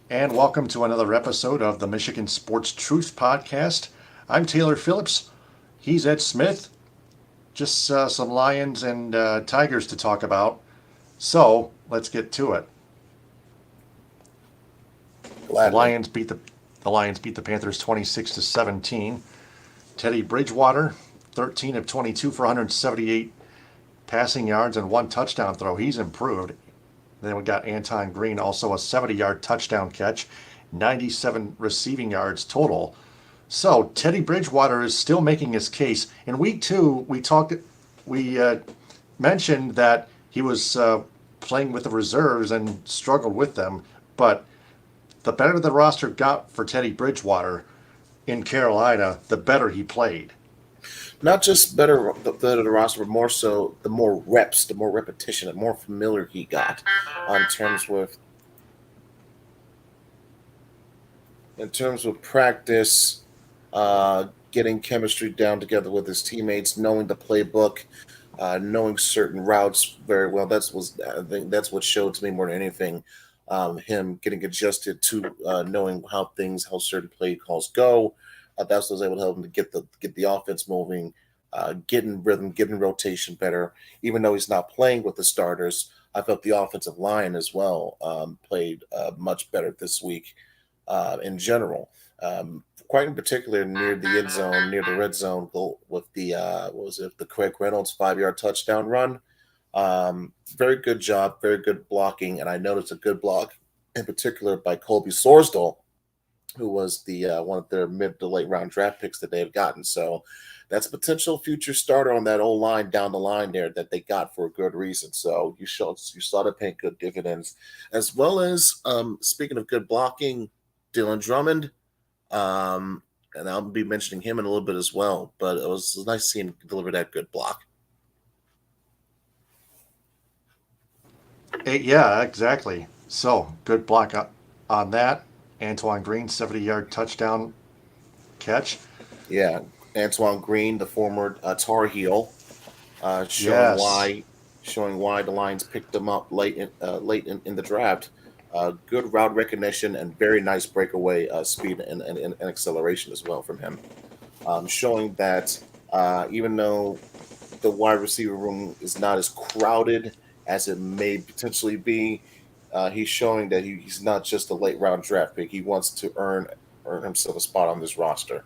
And welcome to another episode of the Michigan Sports Truth Podcast. I'm Taylor Phillips. He's Ed Smith. Just some Lions and Tigers to talk about. So let's get to it. The Gladly. Lions beat the the Lions beat the Panthers 26-17. Teddy Bridgewater, 13 of 22 for 178 passing yards and one touchdown throw. He's improved. Then we got Anton Green, also a 70-yard touchdown catch, 97 receiving yards total. So Teddy Bridgewater is still making his case. In week two, we mentioned that he was playing with the reserves and struggled with them. But the better the roster got for Teddy Bridgewater in Carolina, the better he played. Not just better the roster, but more so the more reps, the more repetition, the more familiar he got on terms with in terms of practice, getting chemistry down together with his teammates, knowing the playbook, knowing certain routes very well. I think that's what showed to me more than anything. Him getting adjusted to knowing how certain play calls go. That's what was able to help him to get the offense moving, getting rhythm, getting rotation better. Even though he's not playing with the starters, I felt the offensive line as well played much better this week in general. Quite in particular, near the end zone, near the red zone, goal with the what was it, the Craig Reynolds 5 yard touchdown run. Very good job, very good blocking, and I noticed a good block in particular by Colby Sorsdal, who was the one of their mid to late round draft picks that they have gotten. So that's a potential future starter on that old line down the line there that they got for a good reason. So you saw that paying good dividends, as well as speaking of good blocking, Dylan Drummond. And I'll be mentioning him in a little bit as well. But it was nice seeing him deliver that good block. Yeah, exactly. So good block on that. Antoine Green, 70-yard touchdown catch. Yeah, Antoine Green, the former Tar Heel, showing Yes. why the Lions picked him up late in the draft. Good route recognition and very nice breakaway speed and acceleration as well from him. Showing that even though the wide receiver room is not as crowded as it may potentially be, he's showing that he's not just a late round draft pick. He wants to earn himself a spot on this roster,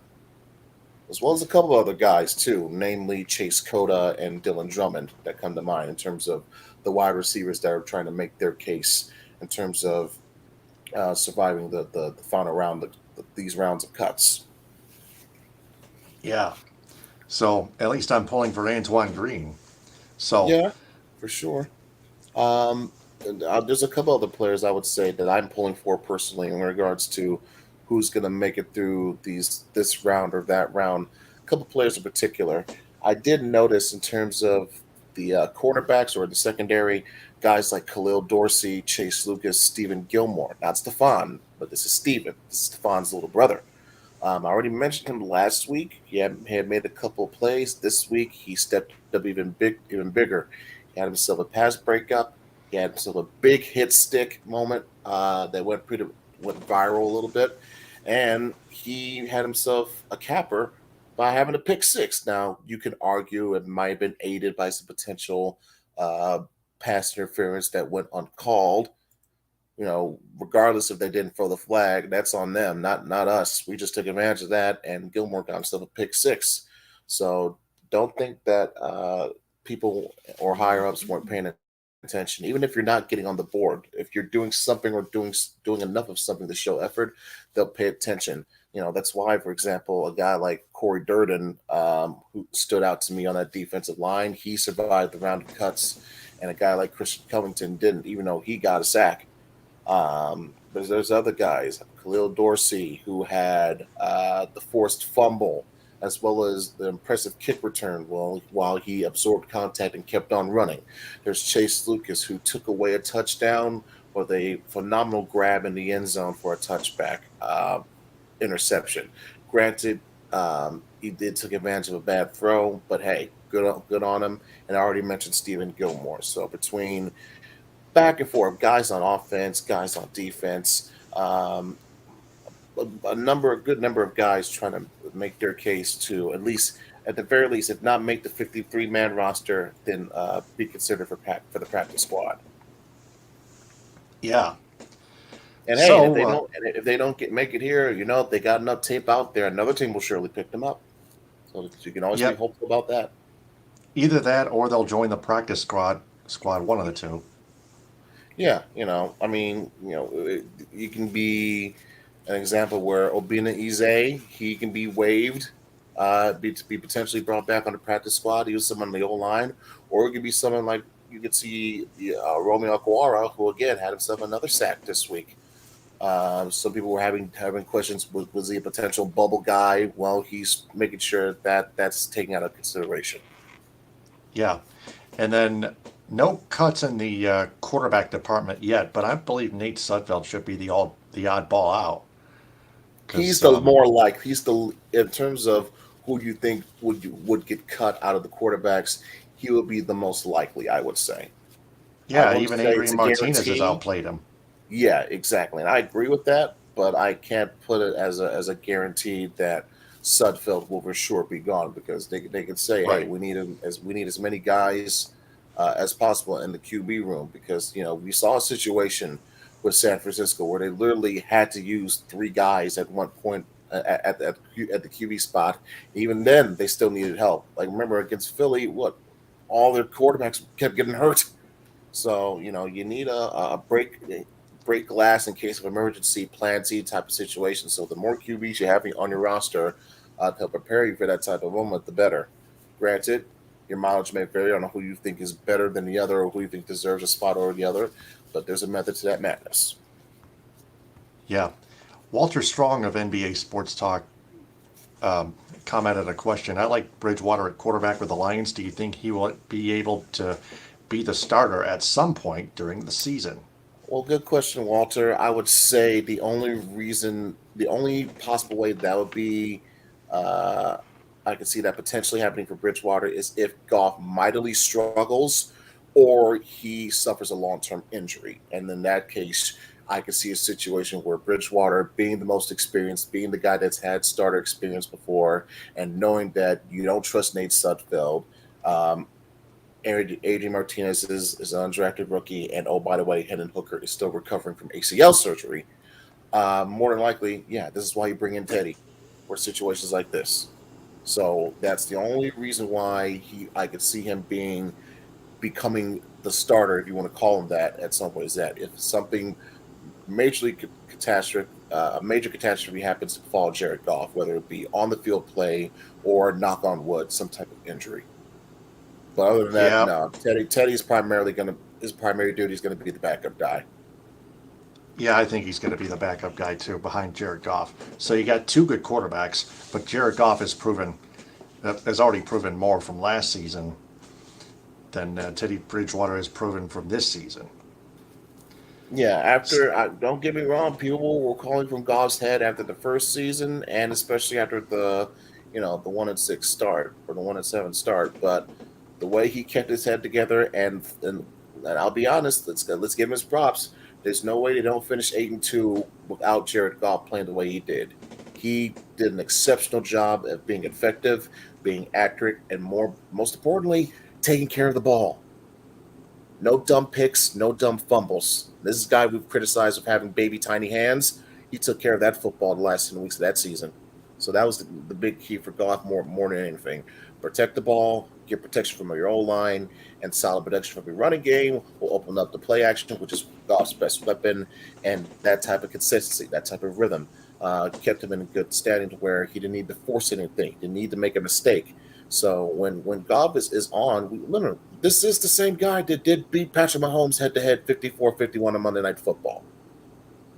as well as a couple other guys too, namely Chase Cota and Dylan Drummond that come to mind in terms of the wide receivers that are trying to make their case in terms of surviving the final round, these rounds of cuts. Yeah. So at least I'm pulling for Antoine Green. So Yeah, for sure. And, there's a couple other players I would say that I'm pulling for personally in regards to who's going to make it through this round or that round. A couple players in particular, I did notice in terms of the cornerbacks or the secondary, guys like Khalil Dorsey, Chase Lucas, Stephen Gilmore. Not Stefan, but this is Stephen. This is Stefan's little brother. I already mentioned him last week. He had made a couple of plays. This week he stepped up even bigger. He had himself a pass breakup. He had himself a big hit stick moment that went viral a little bit, and he had himself a capper by having a pick six. Now you can argue it might have been aided by some potential uh, pass interference that went uncalled. Regardless if they didn't throw the flag, that's on them, not us. We just took advantage of that, and Gilmore got himself a pick six. So don't think that people or higher ups weren't paying attention. Even if you're not getting on the board, if you're doing something or doing enough of something to show effort, they'll pay attention. That's why, for example, a guy like Corey Durden, who stood out to me on that defensive line, he survived the round of cuts, and a guy like Christian Covington didn't, even though he got a sack. But there's other guys, Khalil Dorsey, who had the forced fumble as well as the impressive kick return while he absorbed contact and kept on running. There's Chase Lucas, who took away a touchdown with a phenomenal grab in the end zone for a touchback interception. Granted, he did take advantage of a bad throw, but hey, good on him. And I already mentioned Stephen Gilmore. So between back and forth, guys on offense, guys on defense. Um, good number of guys trying to make their case to at least, at the very least, if not make the 53-man roster, then be considered for the practice squad. Yeah. And hey, and So if they don't make it here, if they got enough tape out there, another team will surely pick them up. So you can always be yep, hopeful about that. either that or they'll join the practice squad, one of the two. Yeah, I mean, you can be an example where Obina Ize, he can be waived, to be potentially brought back on the practice squad. He was someone on the O line, or it could be someone like you could see Romeo Aquara, who again had himself another sack this week. Some people were having questions: was he a potential bubble guy? Well, he's making sure that that's taken out of consideration. Yeah. And then no cuts in the quarterback department yet, but I believe Nate Sudfeld should be the oddball out. He's Because the more like he's the in terms of who you think would get cut out of the quarterbacks, he would be the most likely, I would say. I yeah, wouldn't even say it's Adrian a Martinez has guarantee. outplayed him. Yeah, exactly. And I agree with that, but I can't put it as a guarantee that Sudfeld will for sure be gone because they could say, hey, Right. we need as many guys as possible in the QB room because we saw a situation with San Francisco where they literally had to use three guys at one point at the QB spot. Even then, they still needed help. Like remember against Philly, what all their quarterbacks kept getting hurt. So you need a break glass in case of emergency, plan C type of situation. So the more QBs you have on your roster to help prepare you for that type of moment, the better. Granted, your mileage may vary on who you think is better than the other or who you think deserves a spot over the other, but there's a method to that madness. Yeah. Walter Strong of NBA Sports Talk commented a question. I like Bridgewater at quarterback with the Lions. Do you think he will be able to be the starter at some point during the season? Well, good question, Walter. I would say the only possible way that would be, uh, I could see that potentially happening for Bridgewater is if Goff mightily struggles or he suffers a long term injury. And in that case, I could see a situation where Bridgewater, being the most experienced, being the guy that's had starter experience before, and knowing that you don't trust Nate Sudfeld, um, Adrian Martinez is an undrafted rookie, and oh by the way, Hendon Hooker is still recovering from ACL surgery. More than likely, yeah, this is why you bring in Teddy for situations like this. So that's the only reason why I could see him becoming the starter, if you want to call him that, at some point. Is that if something a major catastrophe happens to fall Jared Goff, whether it be on the field play or knock on wood, some type of injury. But other than that, Yeah. no. Teddy's primarily gonna his primary duty is gonna be the backup guy. Yeah, I think he's going to be the backup guy too, behind Jared Goff. So you got two good quarterbacks, but Jared Goff has already proven more from last season than Teddy Bridgewater has proven from this season. Yeah, don't get me wrong, people were calling from Goff's head after the first season, and especially after the 1-6 start or the 1-7 start. But the way he kept his head together, and I'll be honest, let's give him his props. There's no way they don't finish 8-2 without Jared Goff playing the way he did. He did an exceptional job of being effective, being accurate, and most importantly, taking care of the ball. No dumb picks, no dumb fumbles. This is a guy we've criticized of having baby tiny hands. He took care of that football the last 10 weeks of that season. So that was the big key for Goff more than anything. Protect the ball, get protection from your O line, and solid protection from your running game will open up the play action, which is Goff's best weapon, and that type of consistency, that type of rhythm. Kept him in good standing to where he didn't need to force anything, didn't need to make a mistake. So when Goff is on, remember, this is the same guy that did beat Patrick Mahomes head to head 54-51 on Monday Night Football.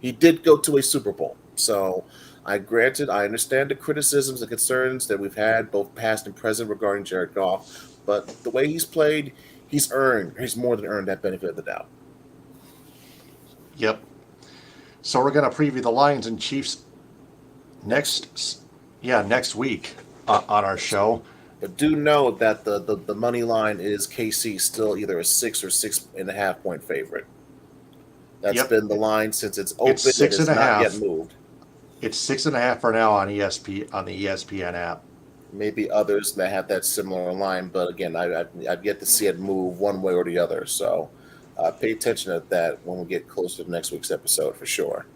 He did go to a Super Bowl. So I understand the criticisms and concerns that we've had, both past and present, regarding Jared Goff. But the way he's played, he's more than earned that benefit of the doubt. Yep. So we're going to preview the Lions and Chiefs next week on our show. But do know that the money line is KC still either a 6 or 6.5 point favorite. That's Yep. been the line since it's It's open. It six has and a not yet half. moved. It's 6.5 for now on on the ESPN app. Maybe others that have that similar line, but again, I've yet to see it move one way or the other. So pay attention to that when we get closer to next week's episode for sure.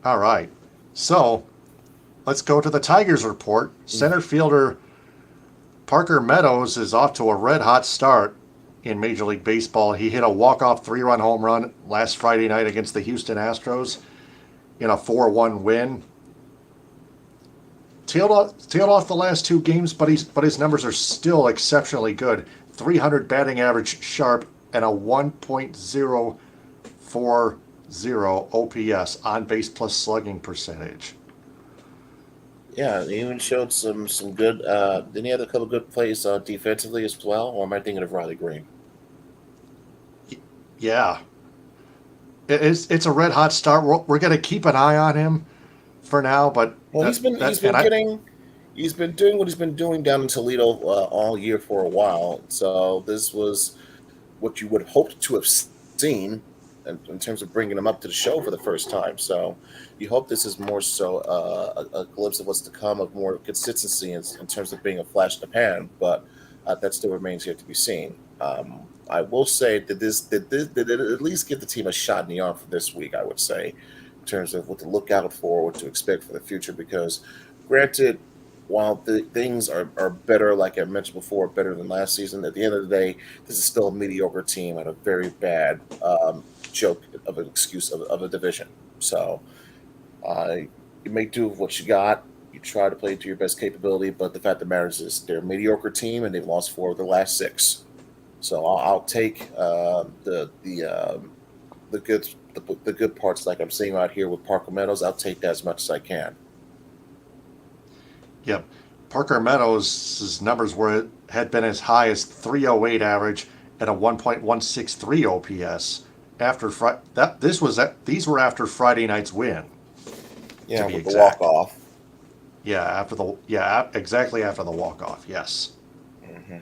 All right. So let's go to the Tigers report. Center fielder Parker Meadows is off to a red hot start in Major League Baseball. He hit a walk-off 3-run home run last Friday night against the Houston Astros in a 4-1 win. Tailed off the last two games, but his numbers are still exceptionally good. 300 batting average sharp and a 1.040 OPS, on base plus slugging percentage. Yeah, he even showed some good. Then he had a couple good plays defensively as well. Or am I thinking of Riley Green? Yeah, it's a red hot start. We're going to keep an eye on him for now, but Well, he's been doing what he's been doing down in Toledo all year for a while. So this was what you would hope to have seen in terms of bringing him up to the show for the first time. So you hope this is more so a glimpse of what's to come, of more consistency in terms of being a flash in the pan. But that still remains yet to be seen. I will say that that it at least give the team a shot in the arm for this week, I would say, in terms of what to look out for, what to expect for the future. Because granted, while the things are better, like I mentioned before, better than last season, at the end of the day, this is still a mediocre team and a very bad joke of an excuse of a division. So you make do with what you got. You try to play to your best capability, but the fact of the matter is they're a mediocre team and they've lost 4 of the last 6. So I'll take the good parts, like I'm seeing out here with Parker Meadows. I'll take that as much as I can. Yep. Parker Meadows' numbers had been as high as 308 average and a 1.163 OPS after these were after Friday night's win. Yeah, To be with the exact. walk off. Exactly after the walk off. Yes. Mm-hmm.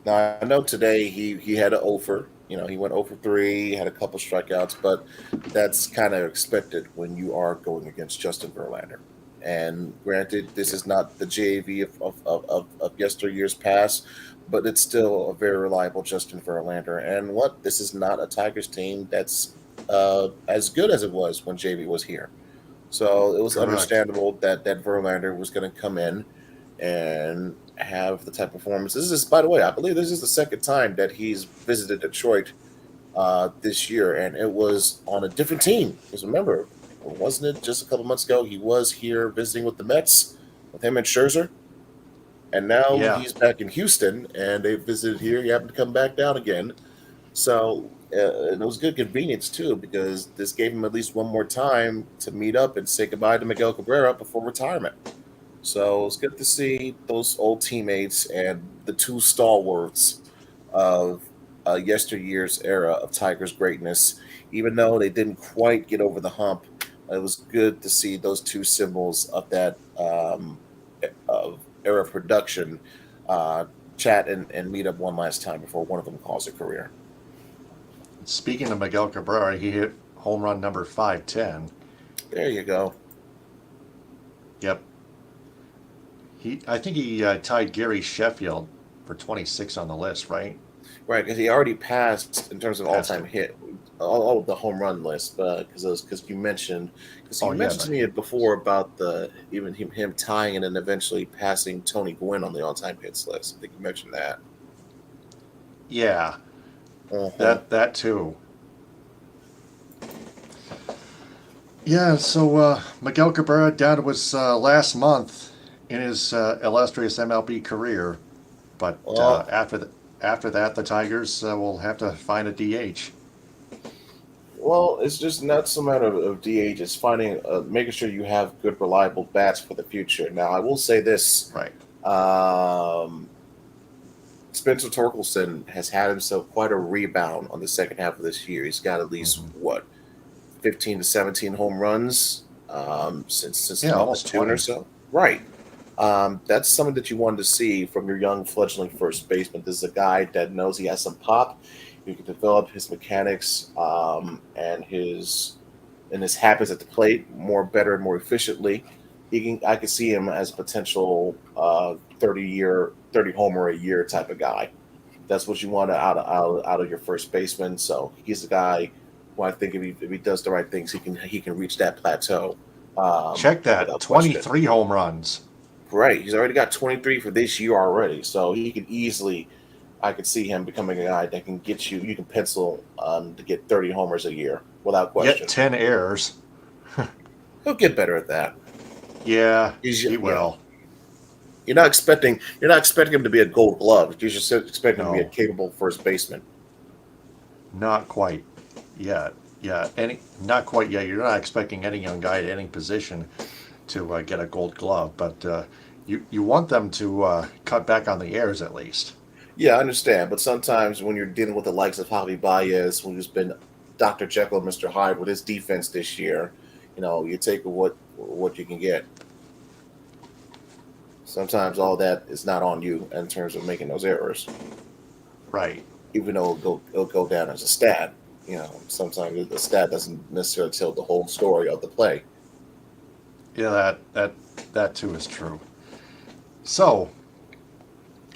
Now I know today he had an over. You know, he went over 3, had a couple strikeouts, but that's kind of expected when you are going against Justin Verlander. And granted, this is not the JV of yesteryears past, but it's still a very reliable Justin Verlander. And this is not a Tigers team that's as good as it was when JV was here. So it was Correct. understandable that Verlander was going to come in and have the type of performance. This is, by the way, I believe this is the second time that he's visited Detroit this year, and it was on a different team. Because remember, wasn't it just a couple months ago he was here visiting with the Mets with him and Scherzer, and now Yeah. he's back in Houston, and they visited here. He happened to come back down again, so and it was good convenience too, because this gave him at least one more time to meet up and say goodbye to Miguel Cabrera before retirement. So it's good to see those old teammates and the 2 stalwarts of yesteryear's era of Tigers greatness. Even though they didn't quite get over the hump, it was good to see those 2 symbols of that of era of production chat and meet up one last time before one of them calls a career. Speaking of Miguel Cabrera, he hit home run number 510. There you go. Yep. I think he tied Gary Sheffield for 26 on the list, right? Right, because he already passed in terms of Passed all-time it. hit, all of the home run list. Because you mentioned, Oh yeah, to me before about even him tying and then eventually passing Tony Gwynn on the all-time hits list. I think you mentioned that. yeah, Uh-huh. that too. Yeah, so Miguel Cabrera down to his last month in his illustrious MLB career, but Well, after that, the Tigers will have to find a DH. it's just not so matter of DH. It's finding, making sure you have good, reliable bats for the future. Now, I will say this: Right. um, Spencer Torkelson has had himself quite a rebound on the second half of this year. He's got at least Hmm. 15 to 17 home runs since the Yeah, month of almost June or 20. so. Right. That's something that you wanted to see from your young fledgling first baseman. This is a guy that knows he has some pop. he can develop his mechanics and his habits at the plate better and more efficiently, I could see him as a potential 30 homer a year type of guy. That's what you want out of your first baseman. So he's the guy who I think if he does the right things, he can reach that plateau. Check that, Without question. 23 home runs. Right, he's already got 23 for this year already, so he can easily. I could see him becoming a guy that can get you. You can pencil to get 30 homers a year without question. Yet 10 errors. He'll get better at that. Yeah, He he will. You're not expecting him to be a Gold Glove. You're just expecting him to be a No. capable first baseman. Not quite yet. Yeah, not quite yet. You're not expecting any young guy at any position to get a Gold Glove, but you want them to cut back on the errors at least. Yeah, I understand, but sometimes when you're dealing with the likes of Javi Baez, who's been Dr. Jekyll and Mr. Hyde with his defense this year, you take what you can get. Sometimes all that is not on you in terms of making those errors. Right. Even though it'll go down as a stat. Sometimes the stat doesn't necessarily tell the whole story of the play. Yeah, that too is true. So,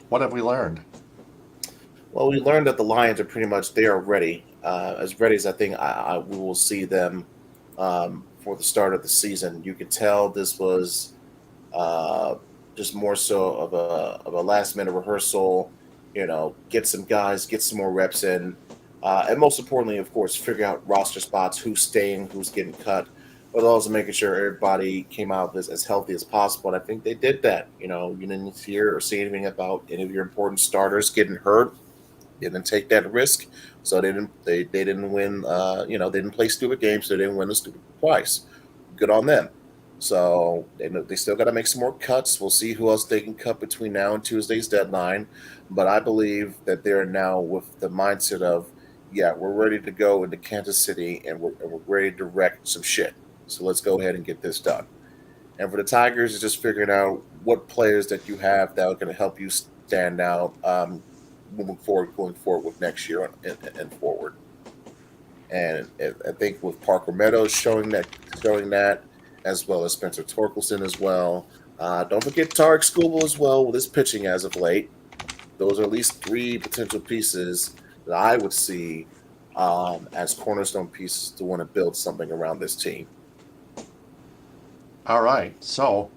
what have we learned? Well, we learned that the Lions are pretty much they are ready, as ready as I think we will see them for the start of the season. You could tell this was just more so of a last minute rehearsal. Get some guys, get some more reps in, and most importantly, of course, figure out roster spots, who's staying, who's getting cut, but also making sure everybody came out as healthy as possible. And I think they did that. You didn't hear or see anything about any of your important starters getting hurt. They didn't take that risk, so they didn't win. They didn't play stupid games, so they didn't win the stupid price. Good on them. So they still got to make some more cuts. We'll see who else they can cut between now and Tuesday's deadline. But I believe that they're now with the mindset of, yeah, we're ready to go into Kansas City and we're ready to wreck some shit. So let's go ahead and get this done. And for the Tigers, it's just figuring out what players that you have that are going to help you stand out going forward with next year and forward. And I think with Parker Meadows showing that, as well as Spencer Torkelson as well. Don't forget Tarek Skubal as well with his pitching as of late. Those are at least three potential pieces that I would see as cornerstone pieces to want to build something around this team. All right, so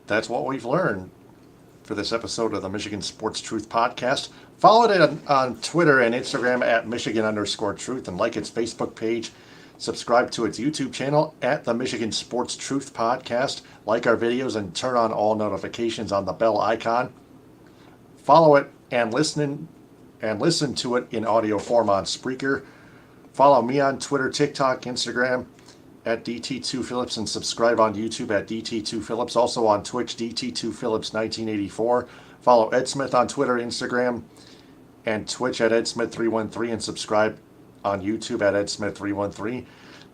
that's what we've learned for this episode of the Michigan Sports Truth Podcast. Follow it on Twitter and Instagram at Michigan_Truth and like its Facebook page. Subscribe to its YouTube channel at the Michigan Sports Truth Podcast. Like our videos and turn on all notifications on the bell icon. Follow it and listen to it in audio form on Spreaker. Follow me on Twitter, TikTok, Instagram at DT2Phillips and subscribe on YouTube at DT2Phillips. Also on Twitch, DT2Phillips1984. Follow Ed Smith on Twitter, Instagram, and Twitch at EdSmith313 and subscribe on YouTube at EdSmith313.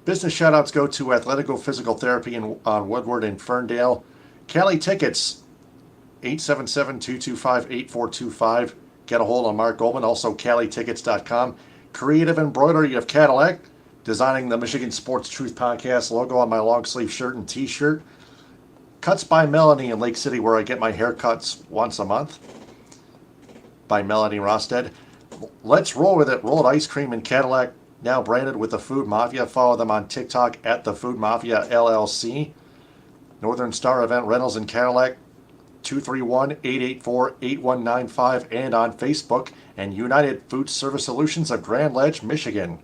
Business shoutouts go to Athletico Physical Therapy on Woodward and Ferndale. Cali Tickets, 877-225-8425. Get a hold of Mark Goldman, also CaliTickets.com. Creative Embroidery of Cadillac, designing the Michigan Sports Truth Podcast logo on my long sleeve shirt and t-shirt. Cuts by Melanie in Lake City, where I get my haircuts once a month, by Melanie Rosted. Let's roll with it. Rolled ice cream in Cadillac, now branded with the Food Mafia. Follow them on TikTok at the Food Mafia LLC. Northern Star Event Rentals in Cadillac, 231-884-8195, and on Facebook, and United Food Service Solutions of Grand Ledge, Michigan.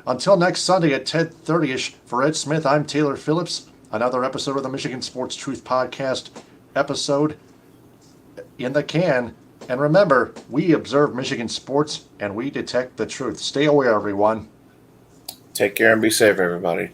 Until next Sunday at 10:30ish, for Ed Smith, I'm Taylor Phillips. Another episode of the Michigan Sports Truth Podcast episode in the can. And remember, we observe Michigan sports and we detect the truth. Stay aware, everyone. Take care and be safe, everybody.